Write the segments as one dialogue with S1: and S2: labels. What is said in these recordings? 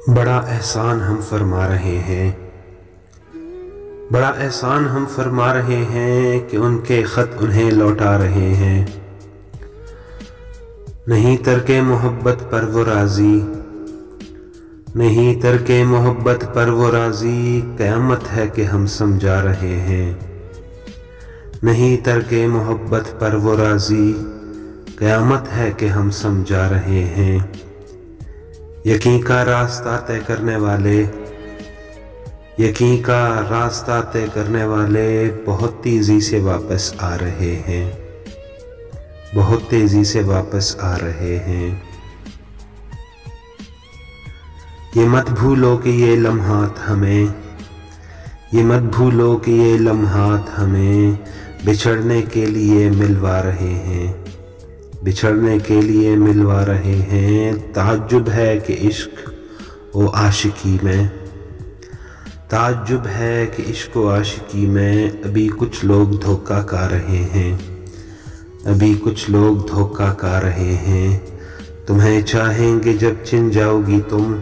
S1: بڑا احسان ہم فرما رہے ہیں، بڑا احسان ہم فرما رہے ہیں کہ ان کے خط انہیں لوٹا رہے ہیں۔ نہیں ترک محبت پر وہ راضی، نہیں ترک محبت پر وہ راضی، قیامت ہے کہ ہم سمجھا رہے ہیں۔ نہیں ترک محبت پر وہ راضی، قیامت ہے کہ ہم سمجھا رہے ہیں۔ یقین کا راستہ طے کرنے والے، یقین کا راستہ طے کرنے والے بہت تیزی سے واپس آ رہے ہیں، بہت تیزی سے واپس آ رہے ہیں۔ یہ مت بھولو کہ یہ لمحات ہمیں، یہ مت بھولو کہ یہ لمحات ہمیں بچھڑنے کے لیے ملوا رہے ہیں، بچھڑنے کے لیے ملوا رہے ہیں۔ تعجب ہے کہ عشق و عاشقی میں، تعجب ہے کہ عشق و عاشقی میں ابھی کچھ لوگ دھوکہ کھا رہے ہیں، ابھی کچھ لوگ دھوکہ کھا رہے ہیں۔ تمہیں چاہیں گے جب چھن جاؤ گی تم،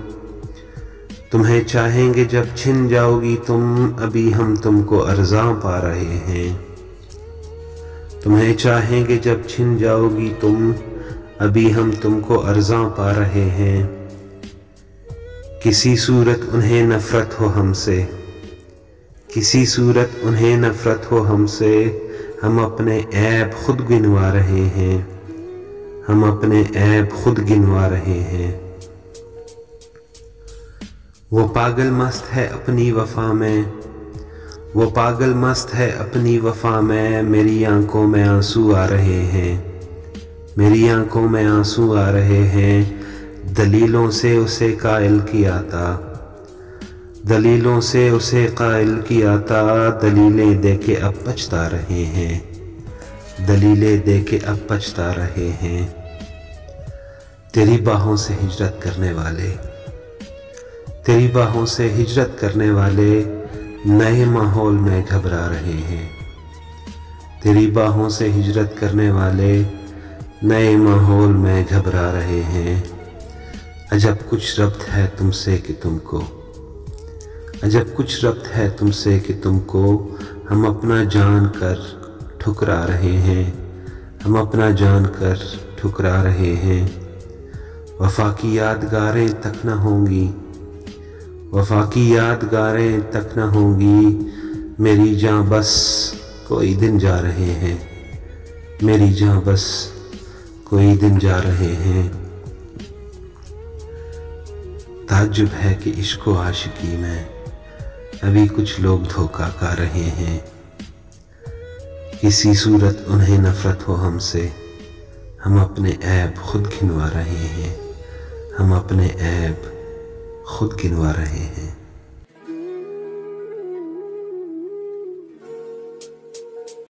S1: تمہیں چاہیں گے جب چھن جاؤ گی تم، ابھی ہم تم کو ارزاں پا رہے ہیں۔ تمہیں چاہیں گے جب چھن جاؤ گی تم، ابھی ہم تم کو ارزاں پا رہے ہیں۔ کسی صورت انہیں نفرت ہو ہم سے، کسی صورت انہیں نفرت ہو ہم سے، ہم اپنے عیب خود گنوا رہے ہیں، ہم اپنے عیب خود گنوا رہے ہیں۔ وہ پاگل مست ہے اپنی وفا میں، وہ پاگل مست ہے اپنی وفا میں، میری آنکھوں میں آنسو آ رہے ہیں، میری آنکھوں میں آنسو آ رہے ہیں۔ دلیلوں سے اسے قائل کیا تھا، دلیلوں سے اسے قائل کیا تھا، دلیلیں دے کے اب پچھتا رہے ہیں، دلیلیں دے کے اب پچھتا رہے ہیں۔ تیری باہوں سے ہجرت کرنے والے، تیری باہوں سے ہجرت کرنے والے نئے ماحول میں گھبرا رہے ہیں، تیری باہوں سے ہجرت کرنے والے نئے ماحول میں گھبرا رہے ہیں۔ عجب کچھ ربط ہے تم سے کہ تم کو، عجب کچھ ربط ہے تم سے کہ تم کو، ہم اپنا جان کر ٹھکرا رہے ہیں، ہم اپنا جان کر ٹھکرا رہے ہیں۔ وفا کی یادگاریں تک نہ ہوں گی، وفا کی یادگاریں تک نہ ہوں گی، میری جاں بس کوئی دن جا رہے ہیں، میری جاں بس کوئی دن جا رہے ہیں۔ تعجب ہے کہ عشق و عاشقی میں ابھی کچھ لوگ دھوکہ کھا رہے ہیں۔ کسی صورت انہیں نفرت ہو ہم سے، ہم اپنے عیب خود گنوا رہے ہیں، ہم اپنے عیب خود گنوا رہے ہیں۔